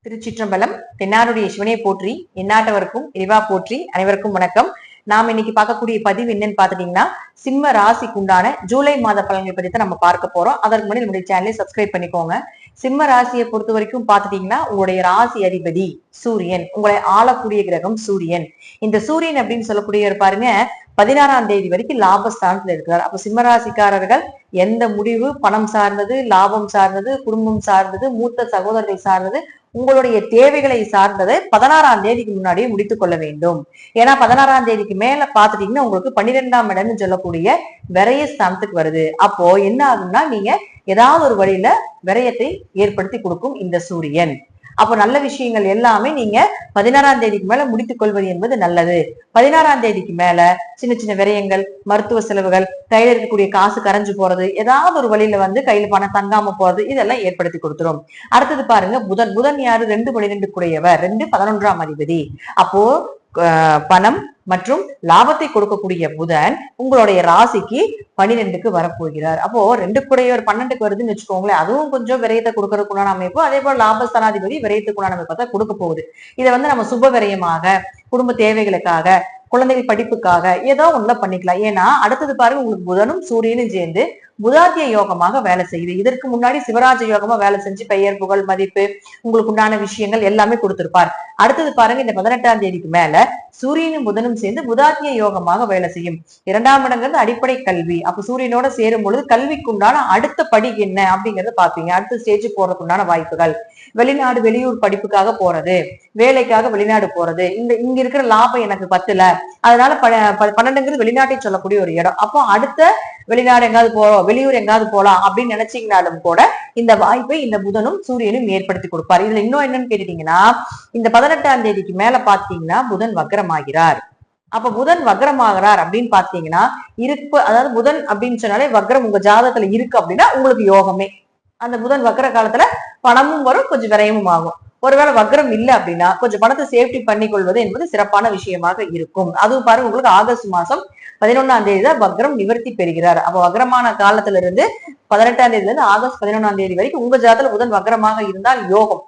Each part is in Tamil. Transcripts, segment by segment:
திருச்சிற்றம்பலம். தென்னாருடைய சிவனையை போற்றி, எந்நாட்டவருக்கும் இறைவா போற்றி. அனைவருக்கும் வணக்கம். நாம் இன்னைக்கு பார்க்கக்கூடிய பதிவு என்னன்னு பாத்துட்டீங்கன்னா, சிம்ம ராசிக்கு உண்டான ஜூலை மாத பலன்கள் பத்தி தான் நம்ம பார்க்க போறோம். அதற்கு முன்னாடி நம்முடைய சேனலை சப்ஸ்கிரைப் பண்ணிக்கோங்க. சிம்ம ராசியை பொறுத்த வரைக்கும் பாத்துட்டீங்கன்னா, உங்களுடைய ராசி அதிபதி சூரியன், உங்களை ஆளக்கூடிய கிரகம் சூரியன். இந்த சூரியன் அப்படின்னு சொல்லக்கூடியவர் பாருங்க 16ஆம் தேதி வரைக்கும் லாபஸ்தானத்துல இருக்கிறார். அப்ப சிம்ம ராசிக்காரர்கள் எந்த முடிவு பணம் சார்ந்தது, லாபம் சார்ந்தது, குடும்பம் சார்ந்தது, மூத்த சகோதரர்கள் சார்ந்தது, உங்களுடைய தேவைகளை சார்ந்ததை 16ஆம் தேதிக்கு முன்னாடியே முடித்துக் கொள்ள வேண்டும். ஏன்னா 16ஆம் தேதிக்கு மேல பாத்துட்டீங்கன்னா உங்களுக்கு 12ஆம் இடம்னு சொல்லக்கூடிய விரய ஸ்தானத்துக்கு வருது. அப்போ என்ன ஆகும்னா, நீங்க ஏதாவது ஒரு வழியில விரயத்தை ஏற்படுத்தி கொடுக்கும் இந்த சூரியன். அப்போ நல்ல விஷயங்கள் எல்லாமே நீங்க 16ஆம் தேதிக்கு மேல முடித்துக் கொள்வது என்பது நல்லது. 16ஆம் தேதிக்கு மேல சின்ன சின்ன விரயங்கள், மருத்துவ செலவுகள், கையில இருக்கக்கூடிய காசு கரைஞ்சு போறது, ஏதாவது ஒரு வழியில கையில பணம் தங்காம போறது, இதெல்லாம் ஏற்படுத்தி கொடுத்துரும். அடுத்தது பாருங்க, புதன் யாரு? 2 கூடியவர், 2 11ஆம் அதிபதி. அப்போ பணம் மற்றும் லாபத்தை கொடுக்கக்கூடிய புதன் உங்களுடைய ராசிக்கு 12க்கு வரப்போகிறார். அப்போ 2 கூடையவர் 12க்கு வருதுன்னு வச்சுக்கோங்களேன், அதுவும் கொஞ்சம் விரயத்தை கொடுக்கறதுக்குண்டான அமைப்பு. அதே போல லாபஸ்தானாதிபதி விரயத்துக்குண்டான அமைப்பை தான் கொடுக்க போகுது. இதை நம்ம சுப விரயமாக, குடும்ப தேவைகளுக்காக, குழந்தைகள் படிப்புக்காக ஏதோ ஒண்ணுல பண்ணிக்கலாம். ஏன்னா அடுத்தது பாருங்க, உங்களுக்கு புதனும் சூரியனும் சேர்ந்து புதாத்திய யோகமாக வேலை செய்யுது. இதற்கு முன்னாடி சிவராஜ யோகமா வேலை செஞ்சு பெயர், புகழ், மதிப்பு, உங்களுக்கு உண்டான விஷயங்கள் எல்லாமே கொடுத்திருப்பார். அடுத்தது பாருங்க, இந்த 18ஆம் தேதிக்கு மேல சூரியனும் புதனும் சேர்ந்து புதாத்திய யோகமாக வேலை செய்யும். 2ஆம் இடங்கிறது அடிப்படை கல்வி. அப்ப சூரியனோட சேரும் பொழுது கல்விக்கு உண்டான அடுத்த படி என்ன அப்படிங்கறத பாப்பீங்க. அடுத்த ஸ்டேஜ் போறதுக்கு உண்டான வாய்ப்புகள், வெளிநாடு வெளியூர் படிப்புக்காக போறது, வேலைக்காக வெளிநாடு போறது, இங்க இருக்கிற லாபம் எனக்கு பத்தல, அதனால 12ங்கிறது வெளிநாட்டை சொல்லக்கூடிய ஒரு இடம். அப்போ அடுத்த வெளிநாடு எங்காவது போறோம், வெளியூர் எங்காவது போலாம் அப்படின்னு நினைச்சீங்கனாலும் கூட இந்த வாய்ப்பை இந்த புதனும் சூரியனும் ஏற்படுத்தி கொடுப்பார். இதுல இன்னும் என்னன்னு கேட்டீங்கன்னா, இந்த 18ஆம் தேதிக்கு மேல பாத்தீங்கன்னா புதன் வக்ரமாகிறார். அப்ப புதன் வக்ரமாகிறார் அப்படின்னு பாத்தீங்கன்னா இருப்பு, அதாவது புதன் அப்படின்னு சொன்னாலே வக்ரம் உங்க ஜாதகத்துல இருக்கு அப்படின்னா உங்களுக்கு யோகமே. அந்த புதன் வக்ர காலத்துல பணமும் வரும், கொஞ்சம் விரயமும் ஆகும். ஒருவேளை வக்ரம் இல்லை அப்படின்னா கொஞ்சம் பணத்தை சேஃப்டி பண்ணி கொள்வது என்பது சிறப்பான விஷயமாக இருக்கும். அதுவும் பாருங்க, உங்களுக்கு ஆகஸ்ட் மாசம் 11ஆம் தேதி தான் வக்ரம் நிவர்த்தி பெறுகிறார். அப்ப வக்ரமான காலத்துல இருந்து 18ஆம் தேதியில இருந்து ஆகஸ்ட் 11ஆம் தேதி வரைக்கும் உங்க ஜாதகத்துல புதன் வக்ரமாக இருந்தால் யோகம்.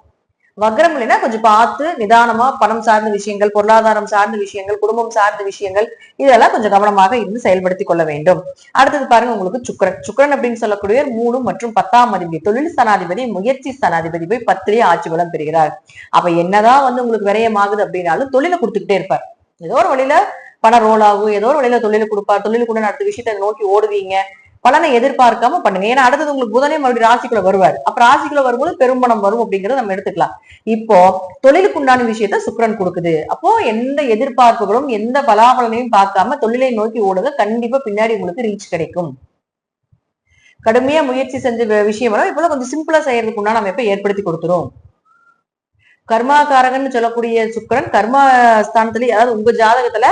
வக்ரம் இல்லைன்னா கொஞ்சம் பார்த்து நிதானமா பணம் சார்ந்த விஷயங்கள், பொருளாதாரம் சார்ந்த விஷயங்கள், குடும்பம் சார்ந்த விஷயங்கள், இதெல்லாம் கொஞ்சம் கவனமாக இருந்து செயல்படுத்தி கொள்ள வேண்டும். அடுத்தது பாருங்க, உங்களுக்கு சுக்கிரன் அப்படின்னு சொல்லக்கூடிய 3 மற்றும் 10ஆம் அதிபதி, தொழில் ஸ்தானாதிபதி, முயற்சி ஸ்தானாதிபதி போய் 10லேயே ஆட்சி பலம் பெறுகிறார். அப்ப என்னதான் உங்களுக்கு விரயமாகுது அப்படின்னாலும் தொழிலை கொடுத்துக்கிட்டே இருப்பார். ஏதோ ஒரு வழியில பணம் ரோல் ஆகும், ஏதோ ஒரு வழியில தொழிலை கொடுப்பார். தொழிலுக்குள்ள அடுத்த விஷயத்தை நோக்கி ஓடுவீங்க. பலனை எதிர்பார்க்காம பண்ணுங்க. ஏன்னா அடுத்தது உங்களுக்கு புதனே மறுபடியும் ராசிக்குள்ள வருவார். அப்ப ராசிக்குள்ள வரும்போது பெரும்பணம் வரும் அப்படிங்கறத நம்ம எடுத்துக்கலாம். இப்போ தொழிலுக்கு உண்டான விஷயத்த சுக்கிரன் கொடுக்குது. அப்போ எந்த எதிர்பார்ப்புகளும் எந்த பலாபலனையும் பார்க்காம தொழிலை நோக்கி ஓடுங்க. கண்டிப்பா பின்னாடி உங்களுக்கு ரீச் கிடைக்கும். கடுமையா முயற்சி செஞ்ச விஷயம் இப்ப கொஞ்சம் சிம்பிளா செய்யறதுக்கு உண்டான அமைப்பை ஏற்படுத்தி கொடுத்துரும். கர்மாகாரகன்னு சொல்லக்கூடிய சுக்கிரன் கர்மா ஸ்தானத்திலேயே, அதாவது உங்க ஜாதகத்துல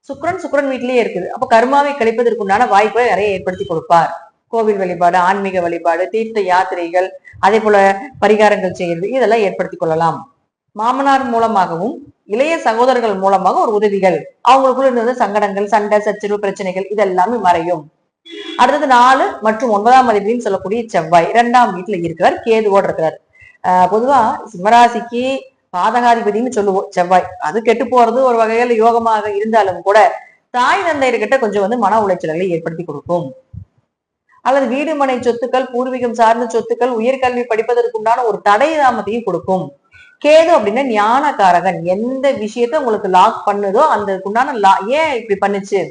சுக்கிரன் வீட்டிலேயே இருக்குது. அப்ப கர்மாவை கழிப்பதற்கு உண்டான வாய்ப்புகளை நிறைய ஏற்படுத்தி கொடுப்பார். கோவில் வழிபாடு, ஆன்மீக வழிபாடு, தீர்த்த யாத்திரைகள், அதே போல பரிகாரங்கள் செய்யறது, இதெல்லாம் ஏற்படுத்தி கொள்ளலாம். மாமனார் மூலமாகவும் இளைய சகோதரர்கள் மூலமாக ஒரு உதவிகள், அவங்களுக்குள்ள இருந்த சங்கடங்கள், சண்டை, சச்சரவு, பிரச்சனைகள் இதெல்லாமே மறையும். அடுத்தது 4 மற்றும் 9ஆம் அதிபதினு சொல்லக்கூடிய செவ்வாய் 2ஆம் வீட்டுல இருக்கிறார், கேதுவோடு இருக்கிறார். பொதுவா சிம்மராசிக்கு பாதகாதிபதினு சொல்லுவோம் செவ்வாய். அது கெட்டு போறது ஒரு வகையில யோகமாக இருந்தாலும் கூட தாய் தந்தையர்கிட்ட கொஞ்சம் மன உளைச்சல்களை ஏற்படுத்தி கொடுக்கும். அல்லது வீடு மனை சொத்துக்கள், பூர்வீகம் சார்ந்த சொத்துக்கள், உயர்கல்வி படிப்பதற்குண்டான ஒரு தடை தாமத்தையும் கொடுக்கும். கேது அப்படின்னா ஞானகாரகன். எந்த விஷயத்த உங்களுக்கு லாக் பண்ணுதோ அந்த உண்டான ஏன் இப்படி பண்ணுச்சு,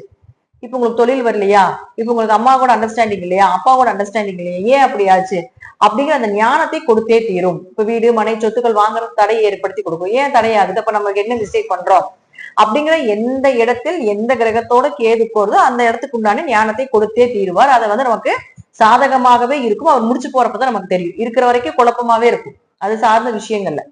இப்ப உங்களுக்கு தொழில் வரலையா, இப்ப உங்களுக்கு அம்மா கூட அண்டர்ஸ்டாண்டிங் இல்லையா, அப்பா கூட அண்டர்ஸ்டாண்டிங் இல்லையா, ஏன் அப்படி ஆச்சு அப்படிங்கிற அந்த ஞானத்தை கொடுத்தே தீரும். இப்ப வீடு மனை சொத்துக்கள் வாங்குறது தடையை ஏற்படுத்தி கொடுக்கும். ஏன் தடையாகுது, அப்ப நமக்கு என்ன மிஸ்டேக் பண்றோம் அப்படிங்கிற எந்த இடத்தில் எந்த கிரகத்தோட கேது போறதோ அந்த இடத்துக்கு உண்டான ஞானத்தை கொடுத்தே தீருவார். அதை நமக்கு சாதகமாகவே இருக்கும். அவர் முடிச்சு போறப்பதான் நமக்கு தெரியும். இருக்கிற வரைக்கும் குழப்பமாவே இருக்கும். அது சார்ந்த விஷயங்கள்ல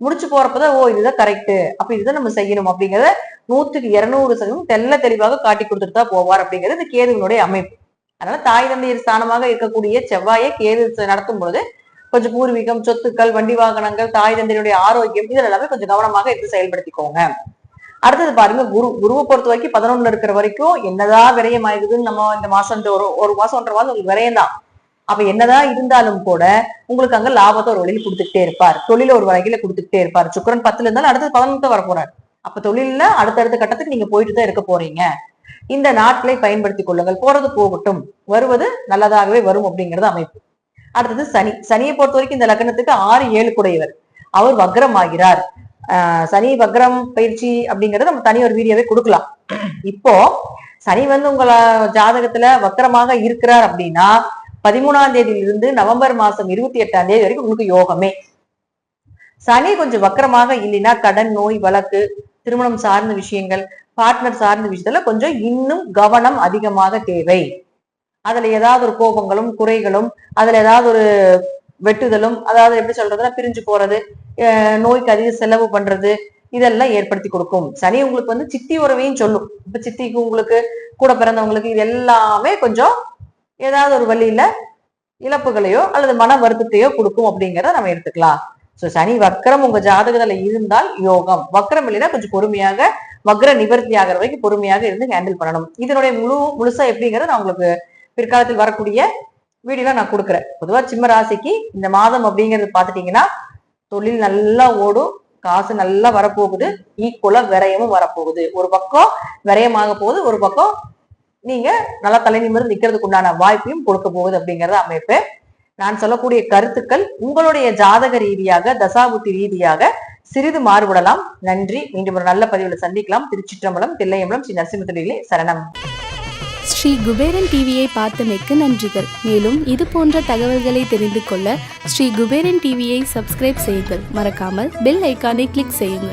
முடிச்சு போறப்பதான் இதுதான் கரெக்ட், அப்ப இதுதான் நம்ம செய்யணும் அப்படிங்கறத 100க்கு 200% தெல்ல தெளிவாக காட்டி கொடுத்துட்டு தான் போவார் அப்படிங்கிறது கேதுவினுடைய அமைப்பு. அதனால தாய் தந்தையர் ஸ்தானமாக இருக்கக்கூடிய செவ்வாயை கேது நடத்தும் பொழுது கொஞ்சம் பூர்வீகம், சொத்துக்கள், வண்டி வாகனங்கள், தாய் தந்தையருடைய ஆரோக்கியம் இதெல்லாமே கொஞ்சம் கவனமாக எடுத்து செயல்படுத்திக்கோங்க. அடுத்தது பாருங்க குருவை பொறுத்த வரைக்கும் 11ல இருக்கிற வரைக்கும் என்னதான் விரயம் ஆகுதுன்னு நம்ம இந்த மாசம் ஒரு மாசம் 1.5 மாசம் உங்களுக்கு விரயம் தான். அப்ப என்னதான் இருந்தாலும் கூட உங்களுக்கு அங்க லாபத்தை ஒரு வழியில கொடுத்துக்கிட்டே இருப்பார், தொழில ஒரு வகையில கொடுத்துக்கிட்டே இருப்பார். சுக்கிரன் 10ல இருந்தாலும் அடுத்தது 11 வர போறாரு. அப்ப தொழில அடுத்தடுத்த கட்டத்துக்கு நீங்க போயிட்டு தான் இருக்க போறீங்க. இந்த நாட்களை பயன்படுத்திக் கொள்ளுங்கள். போறது போகட்டும், வருவது நல்லதாகவே வரும் அப்படிங்கிறது அமைப்பு. அடுத்தது சனியை பொறுத்த வரைக்கும் இந்த லக்னத்துக்கு 6, 7 கூடையவர். அவர் வக்ரம் ஆகிறார். சனி வக்ரம் பயிற்சி அப்படிங்கறது நம்ம தனி ஒரு வீடியோவே கொடுக்கலாம். இப்போ சனி உங்கள ஜாதகத்துல வக்ரமாக இருக்கிறார் அப்படின்னா 13ஆம் தேதியிலிருந்து நவம்பர் மாசம் 28ஆம் தேதி வரைக்கும் உங்களுக்கு யோகமே. சனி கொஞ்சம் வக்ரமாக இல்லைன்னா கடன், நோய், வழக்கு, திருமணம் சார்ந்த விஷயங்கள், பார்ட்னர் சார்ந்த விஷயத்துல கொஞ்சம் இன்னும் கவனம் அதிகமாக தேவை. அதுல ஏதாவது ஒரு கோபங்களும் குறைகளும், அதுல ஏதாவது ஒரு வெட்டுதலும், அதாவது எப்படி சொல்றதுன்னா பிரிஞ்சு போறது, நோய்க்கு அதிக செலவு பண்றது, இதெல்லாம் ஏற்படுத்தி கொடுக்கும். சனி உங்களுக்கு சித்தி உறவையும் சொல்லும். இப்ப சித்திக்கு உங்களுக்கு கூட பிறந்தவங்களுக்கு இது எல்லாமே கொஞ்சம் ஏதாவது ஒரு வழியில இழப்புகளையோ அல்லது மன வருத்தத்தையோ கொடுக்கும் அப்படிங்கிறத நம்ம எடுத்துக்கலாம். சோ சனி வக்ரம் உங்க ஜாதகத்துல இருந்தால் யோகம், வக்ரம் இல்லைன்னா கொஞ்சம் பொறுமையாக வக்ர நிவர்த்தி ஆகிற வரைக்கும் பொறுமையாக இருந்து ஹேண்டில் பண்ணணும். இதனுடைய முழுசா எப்படிங்கிறத நான் உங்களுக்கு பிற்காலத்தில் வரக்கூடிய வீடியோல நான் கொடுக்குறேன். பொதுவா சிம்ம ராசிக்கு இந்த மாதம் அப்படிங்கிறது பாத்துட்டீங்கன்னா தொழில் நல்லா ஓடும், காசு நல்லா வரப்போகுது, ஈக்குவலா விரயமும் வரப்போகுது. ஒரு பக்கம் விரயமாக போகுது, ஒரு பக்கம் நீங்க நல்லா தலை நிமிர்ந்து நிக்கிறதுக்கு உண்டான வாய்ப்பையும் கொடுக்க போகுது அப்படிங்கறத அமைப்பு. நான் சொல்லக்கூடிய கருத்துக்கள் உங்களுடைய ஜாதக ரீதியாக தசாபுத்தி ரீதியாக சிறிது மாறுபடலாம். நன்றி. மீண்டும் ஒரு நல்ல பதிவுல சந்திக்கலாம். திருச்சிற்றம்பலம், தில்லையம்பலம், ஸ்ரீ நரசிம்ம சரணம். ஸ்ரீ குபேரன் டிவியை பார்த்தமைக்கு நன்றிகள். மேலும் இது போன்ற தகவல்களை தெரிந்து கொள்ள ஸ்ரீ குபேரன் டிவியை சப்ஸ்கிரைப் செய்யுங்கள். மறக்காமல் பெல் ஐக்கானை கிளிக் செய்யுங்கள்.